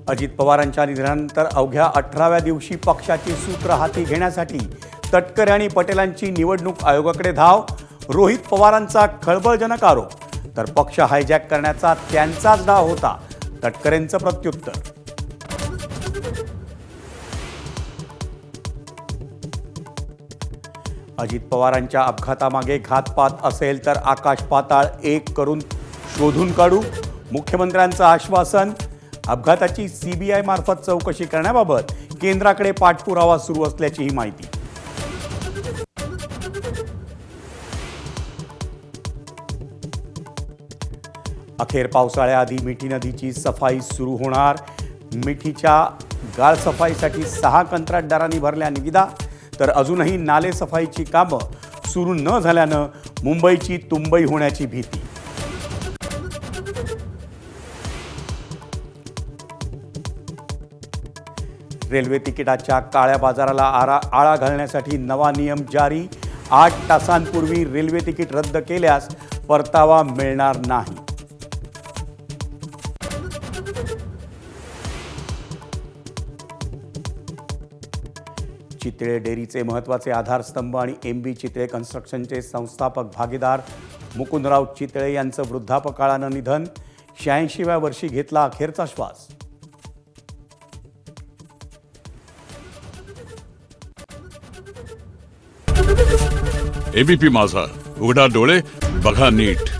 अजित पवारांच्या निधनानंतर अवघ्या 18व्या दिवशी पक्षाची सूत्र हाती घेण्यासाठी तटकरे आणि पटेलांची निवडणूक आयोगाकडे धाव. रोहित पवारांचा खळबळजनक आरोप, तर पक्ष हायजॅक करण्याचा त्यांचाच डाव होता, तटकरेंचं प्रत्युत्तर. अजित पवारांच्या अपघातामागे घातपात असेल तर आकाश पाताळ एक करून शोधून काढू, मुख्यमंत्र्यांचं आश्वासन. अपघाताची सीबीआय मार्फत चौकशी करण्याबाबत केंद्राकडे पाठपुरावा सुरू असल्याचीही माहिती. अखेर पावसाळ्याआधी मिठी नदीची सफाई सुरू होणार. मिठीच्या गाळ सफाईसाठी 6 कंत्राटदारांनी भरल्या निविदा, तर अजूनही नाले सफाईची कामं सुरू न झाल्यानं मुंबईची तुंबई होण्याची भीती. रेल्वे तिकिटाच्या काळ्या बाजाराला आळा घालण्यासाठी नवा नियम जारी. 8 तासांपूर्वी रेल्वे तिकीट रद्द केल्यास परतावा मिळणार नाही. चितळे डेअरीचे महत्त्वाचे आधारस्तंभ आणि MB चितळे कन्स्ट्रक्शनचे संस्थापक भागीदार मुकुंदराव चितळे यांचं वृद्धापकाळानं निधन. 86व्या वर्षी घेतला अखेरचा श्वास. ABP माझा, उघडा डोळे बघा नीट.